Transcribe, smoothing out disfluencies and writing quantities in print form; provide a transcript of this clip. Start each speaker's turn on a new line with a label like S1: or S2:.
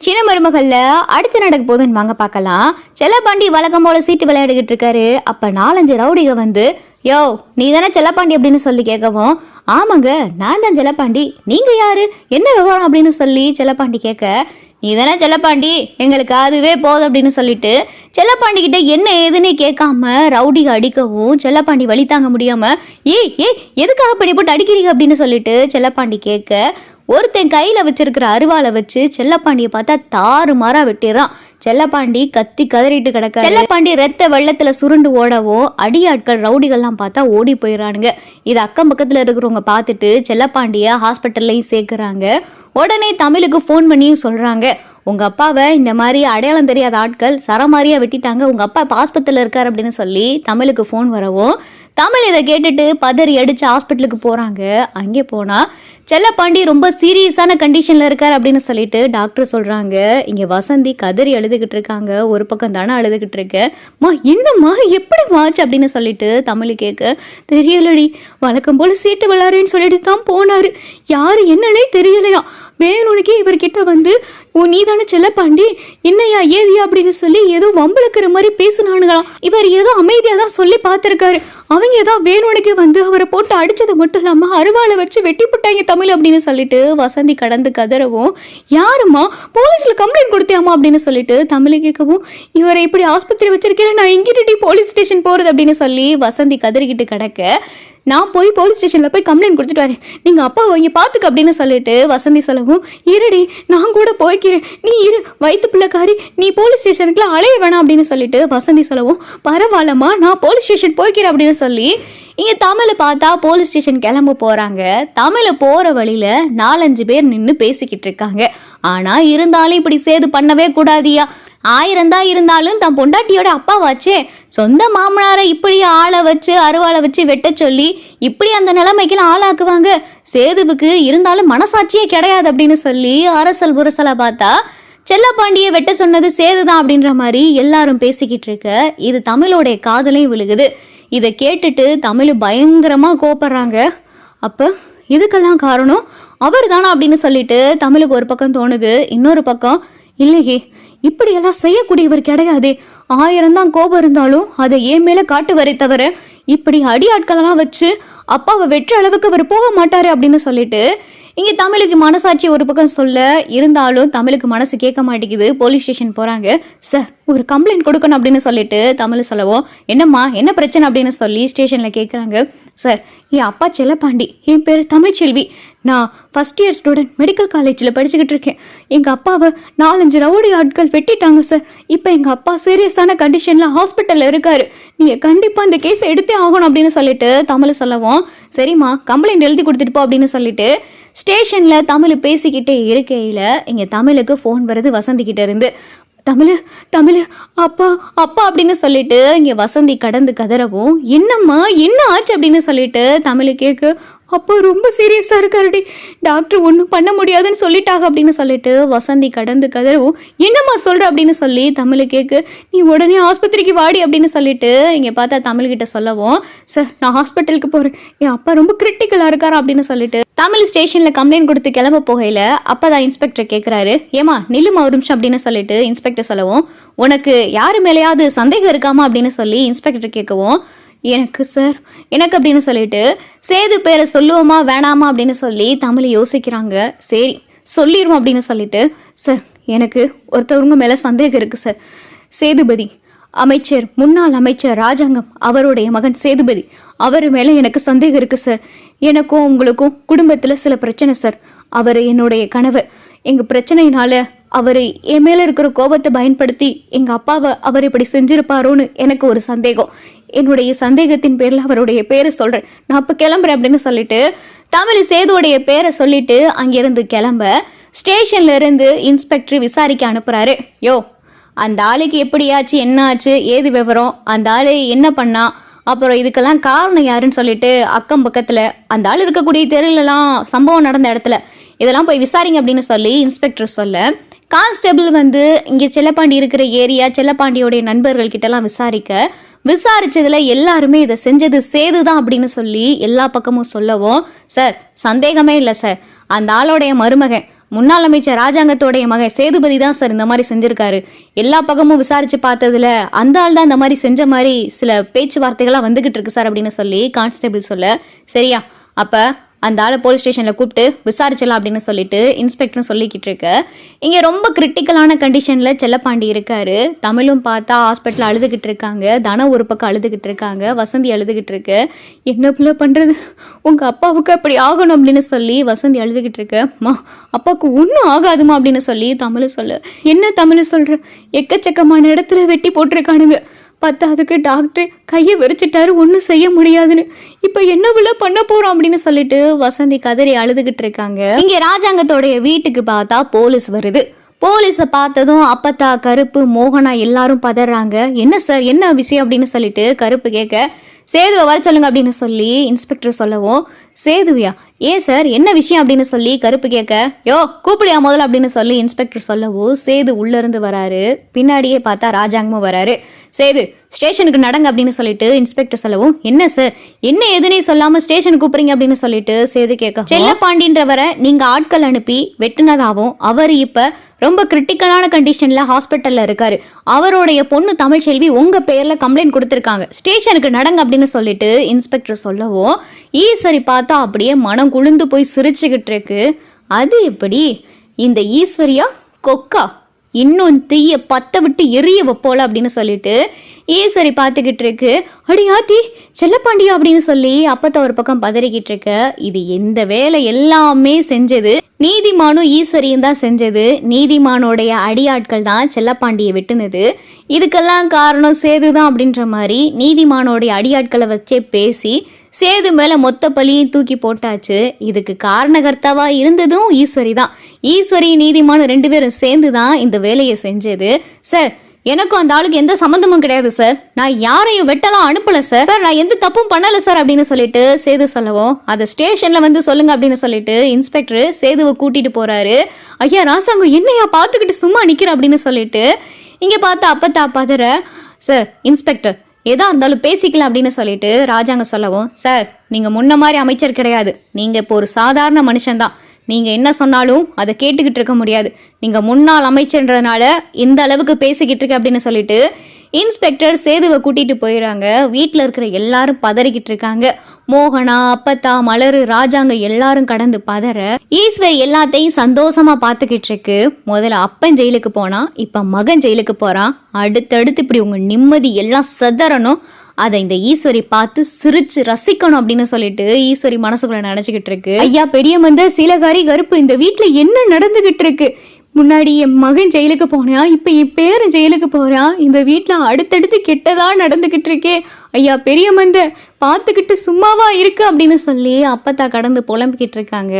S1: சின்ன மருமகள்ல அடுத்து நடக்க போதுன்னு வாங்க பார்க்கலாம். செல்லப்பாண்டி வழக்கம் போல சீட்டு விளையாடிக்கிட்டு இருக்காரு. அப்ப 4-5 ரவுடிக வந்து, யோ நீ தானே செல்லப்பாண்டி அப்படின்னு சொல்லி கேட்கவும், ஆமாங்க நான் தான் செல்லப்பாண்டி, நீங்க யாரு என்ன விவரம் அப்படின்னு சொல்லி செல்லப்பாண்டி கேட்க, நீ தானே செல்லப்பாண்டி எங்களுக்கு அதுவே போதும் அப்படின்னு சொல்லிட்டு செல்லப்பாண்டி கிட்ட என்ன ஏதுன்னு கேட்காம ரவுடிக அடிக்கவும், செல்லப்பாண்டி வழி தாங்க முடியாம, ஏய் எதுக்காக படி போட்டு அடிக்கிறீங்க அப்படின்னு சொல்லிட்டு செல்லப்பாண்டி கேட்க, ஒருத்தன் கையில வச்சிருக்கிற அருவாளை வச்சு செல்லப்பாண்டிய பார்த்தா தாறு மாறா வெட்டிடுறான். செல்லப்பாண்டி கத்தி கதறிட்டு கிடக்க, செல்லப்பாண்டி ரத்த வெள்ளத்துல சுருண்டு ஓடவும் அடியாட்கள் ரவுடிகள்லாம் பார்த்தா ஓடி போயிடறானுங்க. இது அக்கம் பக்கத்துல இருக்கிறவங்க பார்த்துட்டு செல்லப்பாண்டிய ஹாஸ்பிட்டல்லையும் சேர்க்குறாங்க. உடனே தமிழுக்கு ஃபோன் பண்ணியும் சொல்றாங்க, உங்க அப்பாவை இந்த மாதிரி அடையாளம் தெரியாத ஆட்கள் சரமாரியா வெட்டிட்டாங்க, உங்க அப்பா ஆஸ்பத்திரியில் இருக்காரு அப்படின்னு சொல்லி தமிழுக்கு ஃபோன் வரவும், தமிழ் இதை கேட்டுட்டு பதறி அடிச்சு ஹாஸ்பிட்டலுக்கு போறாங்க. அங்கே போனா செல்லப்பாண்டி ரொம்ப சீரியஸான கண்டிஷன்ல இருக்காரு அப்படின்னு சொல்லிட்டு டாக்டர் சொல்றாங்க. இங்க வசந்தி கதறி அழுதுகிட்டு இருக்காங்க. ஒரு பக்கம் தானே அழுதுகிட்டு இருக்கு. மா என்னம்மா எப்படி மாச்சு அப்படின்னு சொல்லிட்டு தமிழ் கேட்க, தெரியலடி, வழக்கம் போல சீட்டு விளாடுறேன்னு சொல்லிட்டு தான் போனாரு, யாரு என்னன்னே தெரியலையா, வேணுனுக்கே இவர்கிட்ட வந்து நீ தானே செல்லப்பாண்டி என்னையா ஏதியா அப்படின்னு சொல்லி ஏதோ வம்பளுக்கிற மாதிரி பேசினானுங்களாம். இவர் ஏதோ அமைதியா தான் சொல்லி பார்த்திருக்காரு. அவங்க ஏதோ வேணுனுக்கே வந்து அவரை போட்டு அடிச்சது மட்டும் இல்லாம அருவாளை வச்சு வெட்டி போட்டாங்க தமிழ் அப்படின்னு சொல்லிட்டு வசந்தி கடந்து கதறவும், யாருமா போலீஸ்ல கம்ப்ளைண்ட் கொடுத்தியாமா அப்படின்னு சொல்லிட்டு தமிழ் கேட்கவும், இவரை இப்படி ஆஸ்பத்திரி வச்சிருக்கேன், நான் எங்கிட்ட போலீஸ் ஸ்டேஷன் போறது அப்படின்னு சொல்லி வசந்தி கதறிக்கிட்டு கிடக்க, நான் போய் போலீஸ் ஸ்டேஷனில் போய் கம்ப்ளைண்ட் கொடுத்துட்டு வரேன், நீங்கள் அப்பாவை இங்கே பார்த்துக்க அப்படின்னு சொல்லிட்டு வசந்தி சொல்லவும், இருடி நான் கூட போய்க்கிறேன், நீ இரு வயிற்று பிள்ளைக்காரி, நீ போலீஸ் ஸ்டேஷனுக்குலாம் அலைய வேணாம் அப்படின்னு சொல்லிட்டு வசந்தி சொல்லவும், பரவாயில்லம்மா நான் போலீஸ் ஸ்டேஷன் போய்க்கிறேன் அப்படின்னு சொல்லி இங்கே தமிழை பார்த்தா போலீஸ் ஸ்டேஷன் கிளம்ப போகிறாங்க. தமிழை போகிற வழியில் 4-5 பேர் நின்று பேசிக்கிட்டு இருக்காங்க. ஆனால் இருந்தாலும் இப்படி சேது பண்ணவே கூடாதியா, 1000 தான் இருந்தாலும் தன் பொண்டாட்டியோட அப்பாவாச்சே, சொந்த மாமனாரை இப்படி ஆளை வச்சு அருவாளை வச்சு வெட்ட சொல்லி இப்படி அந்த நிலைமைக்கெல்லாம் ஆளாக்குவாங்க, சேதுவுக்கு இருந்தாலும் மனசாட்சியே கிடையாது அப்படின்னு சொல்லி அரசல் புரசலா பார்த்தா செல்லப்பாண்டியை வெட்ட சொன்னது சேதுதான் அப்படின்ற மாதிரி எல்லாரும் பேசிக்கிட்டு இருக்க, இது தமிழோடைய காதலையும் விழுகுது. இதை கேட்டுட்டு தமிழ் பயங்கரமா கோபப்படுறாங்க. அப்ப இதுக்கெல்லாம் காரணம் அவர் தானா அப்படின்னு சொல்லிட்டு தமிழுக்கு ஒரு பக்கம் தோணுது. இன்னொரு பக்கம், இல்லையே இப்படியெல்லாம் செய்யக்கூடியவர் கிடையாது, 1000 தான் கோபம் இருந்தாலும் அதை ஏன் மேல காட்டு வரை தவிர இப்படி அடியாட்களெல்லாம் வச்சு அப்பாவை வெற்ற அளவுக்கு அவர் போக மாட்டாரு அப்படின்னு சொல்லிட்டு இங்கே தமிழுக்கு மனசாட்சி ஒரு பக்கம் சொல்ல, இருந்தாலும் தமிழுக்கு மனசு கேட்க மாட்டேங்குது. போலீஸ் ஸ்டேஷன் போகிறாங்க. சார் ஒரு கம்ப்ளைண்ட் கொடுக்கணும் அப்படின்னு சொல்லிட்டு தமிழ் சொல்லவும், என்னம்மா என்ன பிரச்சனை அப்படின்னு சொல்லி ஸ்டேஷனில் கேட்குறாங்க. சார் என் அப்பா செல்லப்பாண்டி, என் பேர் தமிழ்ச்செல்வி, நான் ஃபஸ்ட் இயர் ஸ்டூடெண்ட், மெடிக்கல் காலேஜில் படிச்சுக்கிட்டு இருக்கேன். எங்கள் அப்பாவை 4-5 ரவுடி ஆட்கள் வெட்டிட்டாங்க சார். இப்போ எங்கள் அப்பா சீரியஸான கண்டிஷனில் ஹாஸ்பிட்டலில் இருக்காரு, நீங்கள் கண்டிப்பாக இந்த கேஸை எடுத்தே ஆகணும் அப்படின்னு சொல்லிட்டு தமிழ் சொல்லவும், சரிம்மா கம்ப்ளைண்ட் எழுதி கொடுத்துட்டு போ அப்படின்னு சொல்லிட்டு ஸ்டேஷனில் தமிழ் பேசிக்கிட்டே இருக்கையில் இங்கே தமிழுக்கு ஃபோன் வருது வசந்திக்கிட்ட இருந்து. தமிழ் அப்பா அப்பா அப்படின்னு சொல்லிட்டு இங்கே வசந்தி கடந்து கதறவும், என்னம்மா என்ன ஆச்சு அப்படின்னு சொல்லிட்டு தமிழ் கேட்க, அப்போ ரொம்ப சீரியஸாக இருக்காருடி, டாக்டர் ஒன்றும் பண்ண முடியாதுன்னு சொல்லிட்டாங்க அப்படின்னு சொல்லிட்டு வசந்தி கடந்து கதறவும், என்னம்மா சொல்கிற அப்படின்னு சொல்லி தமிழ் கேட்க, நீ உடனே ஆஸ்பத்திரிக்கு வாடி அப்படின்னு சொல்லிட்டு இங்கே பார்த்தா தமிழ்கிட்ட சொல்லவும், சார் நான் ஹாஸ்பிட்டலுக்கு போகிறேன், என் அப்பா ரொம்ப கிரிட்டிக்கலாக இருக்காரா அப்படின்னு சொல்லிட்டு தமிழ் ஸ்டேஷனில் கம்ப்ளைண்ட் கொடுத்து கிளம்ப போகையில் அப்போதான் இன்ஸ்பெக்டர் கேட்குறாரு, ஏமா நில்லுமா ஒரு நிமிஷம் அப்படின்னு சொல்லிட்டு இன்ஸ்பெக்டர் சொல்லவும், உனக்கு யாரு மேலேயாவது சந்தேகம் இருக்காமா அப்படின்னு சொல்லி இன்ஸ்பெக்டர் கேட்கவும், எனக்கு சார் எனக்கு அப்படின்னு சொல்லிட்டு சேது பேரை சொல்லுவோமா வேணாமா அப்படின்னு சொல்லி தமிழ் யோசிக்கிறாங்க. சரி சொல்லிடுவோம் அப்படின்னு சொல்லிட்டு, சார் எனக்கு ஒருத்தவங்க மேலே சந்தேகம் இருக்குது சார், சேதுபதி அமைச்சர், முன்னாள் அமைச்சர் ராஜாங்கம் அவருடைய மகன் சேதுபதி, அவர் மேலே எனக்கு சந்தேகம் இருக்குது சார். எனக்கும் உங்களுக்கும் குடும்பத்தில் சில பிரச்சனை சார், அவர் என்னுடைய கணவர், எங்கள் பிரச்சனையினால அவர் என் மேலே இருக்கிற கோபத்தை பயன்படுத்தி எங்கள் அப்பாவை அவர் இப்படி செஞ்சிருப்பாரோன்னு எனக்கு ஒரு சந்தேகம், என்னுடைய சந்தேகத்தின் பேரில் அவருடைய பேரை சொல்கிறேன், நான் இப்போ கிளம்புறேன் அப்படின்னு சொல்லிட்டு தமிழ் சேதுவோடைய பேரை சொல்லிட்டு அங்கேருந்து கிளம்ப ஸ்டேஷன்ல இருந்து இன்ஸ்பெக்டர் விசாரிக்க அனுப்புகிறாரு. யோ அந்த ஆளுக்கு எப்படி ஆச்சு, என்ன ஆச்சு, ஏது விவரம், அந்த ஆளு என்ன பண்ணா, அப்புறம் இதுக்கெல்லாம் காரணம் யாருன்னு சொல்லிட்டு அக்கம் பக்கத்தில் அந்த ஆள் இருக்கக்கூடிய தெருலலாம் சம்பவம் நடந்த இடத்துல இதெல்லாம் போய் விசாரிங்க அப்படின்னு சொல்லி இன்ஸ்பெக்டர் சொல்ல, கான்ஸ்டபிள் வந்து இங்கே செல்லப்பாண்டி இருக்கிற ஏரியா செல்லப்பாண்டியோடைய நண்பர்கள் கிட்டலாம் விசாரிச்சதுல எல்லாருமே இதை செஞ்சது சேதுதான் அப்படின்னு சொல்லி எல்லா பக்கமும் சொல்லவும், சார் சந்தேகமே இல்லை சார், அந்த ஆளோடைய மருமகன் முன்னாள் அமைச்சர் ராஜாங்கத்தோடைய மகன் சேதுபதி தான் சார் இந்த மாதிரி செஞ்சிருக்காரு. எல்லா பக்கமும் விசாரிச்சு பார்த்ததுல அந்த ஆள் தான் இந்த மாதிரி செஞ்ச மாதிரி சில பேச்சுவார்த்தைகள்லாம் வந்துகிட்டு இருக்கு சார் அப்படின்னு சொல்லி கான்ஸ்டபிள் சொல்ல, சரியா அப்ப அந்த ஆளை போலீஸ் ஸ்டேஷனில் கூப்பிட்டு விசாரிச்சலாம் அப்படின்னு சொல்லிட்டு இன்ஸ்பெக்டரும் சொல்லிக்கிட்டு இருக்கு. இங்கே ரொம்ப கிரிட்டிக்கலான கண்டிஷனில் செல்லப்பாண்டி இருக்காரு. தமிழும் பார்த்தா ஹாஸ்பிட்டலில் அழுதுகிட்டு இருக்காங்க, தன ஒரு பக்கம் அழுதுகிட்டு இருக்காங்க, வசந்தி அழுதுகிட்டு இருக்கு. என்ன பிள்ளை பண்ணுறது, உங்கள் அப்பாவுக்கு அப்படி ஆகணும் அப்படின்னு சொல்லி வசந்தி அழுதுகிட்டு இருக்கு. அம்மா அப்பாவுக்கு ஒன்றும் ஆகாதுமா அப்படின்னு சொல்லி தமிழ் சொல்லு. என்ன தமிழ் சொல்கிற, எக்கச்சக்கமான இடத்துல வெட்டி போட்டிருக்கானுங்க, பத்தாவதுக்கு டாக்டர் கையை விரிச்சிட்டாரு, ஒன்றும் செய்ய முடியாதுன்னு. இப்போ என்ன விழா பண்ண போறோம் அப்படின்னு சொல்லிட்டு வசந்தி கதறி அழுதுகிட்டு இருக்காங்க. இங்க ராஜாங்கத்தோடைய வீட்டுக்கு பார்த்தா போலீஸ் வருது. போலீஸை பார்த்ததும் அப்பத்தா, கருப்பு, மோகனா எல்லாரும் பதறாங்க. என்ன சார், என்ன விஷயம் அப்படின்னு சொல்லிட்டு கருப்பு கேட்க, சேதுவை வர சொல்லுங்க அப்படின்னு சொல்லி இன்ஸ்பெக்டர் சொல்லவும், சேதுவியா, ஏன் சார் என்ன விஷயம் அப்படின்னு சொல்லி கருப்பு கேட்க, யோ கூப்பிடியா முதல்ல அப்படின்னு சொல்லி இன்ஸ்பெக்டர் சொல்லவும் சேது உள்ள இருந்து வராரு. பின்னாடியே பார்த்தா ராஜாங்கமும் வராரு. சேது ஸ்டேஷனுக்கு நடங்க அப்படின்னு சொல்லிட்டு இன்ஸ்பெக்டர் சொல்லவும், என்ன சார் என்ன எதுனே சொல்லாம ஸ்டேஷனுக்கு கூப்பிடுறீங்க அப்படின்னு சொல்லிட்டு சேது கேட்க, செல்லப்பாண்டின்றவரை நீங்க ஆட்கள் அனுப்பி வெட்டுனதாகவும் அவர் இப்ப ரொம்ப கிரிட்டிக்கலான கண்டிஷன்ல ஹாஸ்பிட்டல்ல இருக்காரு, அவருடைய பொண்ணு தமிழ்ச்செல்வி உங்க பேர்ல கம்ப்ளைண்ட் கொடுத்திருக்காங்க, ஸ்டேஷனுக்கு நடங்க அப்படின்னு சொல்லிட்டு இன்ஸ்பெக்டர் சொல்லவும் ஈஸ்வரி பார்த்தா அப்படியே மனம் குளிர்ந்து போய் சிரிச்சுக்கிட்டு இருக்கு. அது எப்படி இந்த ஈஸ்வரியா கொக்கா, இன்னும் தீய பத்த விட்டு எரிய வைப்போல அப்படின்னு சொல்லிட்டு ஈஸ்வரி பார்த்துக்கிட்டு இருக்கு. அடி ஆத்தி செல்லப்பாண்டியா அப்படின்னு சொல்லி அப்பத்த ஒரு பக்கம் பதறிக்கிட்டு இருக்க. இது எந்த வேலை எல்லாமே செஞ்சது நீதிமானும் ஈஸ்வரியும் தான் செஞ்சது. நீதிமானோடைய அடியாட்கள் தான் செல்லப்பாண்டியை வெட்டுனது. இதுக்கெல்லாம் காரணம் சேதுதான் அப்படின்ற மாதிரி நீதிமானோடைய அடியாட்களை வச்சே பேசி சேது மேல மொத்த பழியும் தூக்கி போட்டாச்சு. இதுக்கு காரணகர்த்தாவா இருந்ததும் ஈஸ்வரி தான். ஈஸ்வரி நீதிமான் 2 பேரும் சேர்ந்து தான் இந்த வேலையை செஞ்சது. சார் எனக்கும் அந்த ஆளுக்கு எந்த சம்மந்தமும் கிடையாது சார், நான் யாரையும் வெட்டலாம் அனுப்பல சார், நான் எந்த தப்பும் பண்ணல சார் அப்படின்னு சொல்லிட்டு சேது சொல்லவும், அதை ஸ்டேஷன்ல வந்து சொல்லுங்க அப்படின்னு சொல்லிட்டு இன்ஸ்பெக்டர் சேதுவை கூட்டிட்டு போறாரு. ஐயா ராசாங்கம் என்னையா பார்த்துக்கிட்டு சும்மா நிக்கிற அப்படின்னு சொல்லிட்டு இங்க பார்த்தா அப்பத்தா பதற, சார் இன்ஸ்பெக்டர் எதா இருந்தாலும் பேசிக்கலாம் அப்படின்னு சொல்லிட்டு ராஜாங்க சொல்லவும், சார் நீங்க முன்ன மாதிரி அமைச்சர் கிடையாது, நீங்க இப்போ ஒரு சாதாரண மனுஷன்தான், நீங்க என்ன சொன்னாலும் அதை கேட்டுக்கிட்டு இருக்க முடியாது, நீங்க முன்னாள் அமைச்சர்ன்றதுனால இந்த அளவுக்கு பேசிக்கிட்டு இருக்க அப்படின்னு சொல்லிட்டு இன்ஸ்பெக்டர் சேதுவை கூட்டிட்டு போயிடறாங்க. வீட்டில் இருக்கிற எல்லாரும் பதறிக்கிட்டு இருக்காங்க. மோகனா, அப்பத்தா, மலரு, ராஜாங்க எல்லாரும் கடந்து பதற ஈஸ்வரி எல்லாத்தையும் சந்தோஷமா பார்த்துக்கிட்டு இருக்கு. முதல்ல அப்பன் ஜெயிலுக்கு போனா, இப்ப மகன் ஜெயிலுக்கு போறான். அடுத்தடுத்து இப்படி உங்க நிம்மதி எல்லாம் செதறணும், அதை இந்த ஈஸ்வரி பார்த்து சிரிச்சு ரசிக்கணும் அப்படின்னு சொல்லிட்டு ஈஸ்வரி மனசுக்குள்ள நினைச்சுக்கிட்டு இருக்கு. ஐயா பெரிய மந்த சீலகாரி கருப்பு, இந்த வீட்டுல என்ன நடந்துகிட்டு இருக்கு? முன்னாடி என் மகன் ஜெயிலுக்கு போனா, இப்ப என் பேரன் ஜெயிலுக்கு போறான், இந்த வீட்டுல அடுத்தடுத்து கெட்டதா நடந்துகிட்டு இருக்கே. ஐயா பெரிய மந்த பார்த்துக்கிட்டு சும்மாவா இருக்கு அப்படின்னு சொல்லி அப்பத்தா கடந்து புலம்பிக்கிட்டு இருக்காங்க.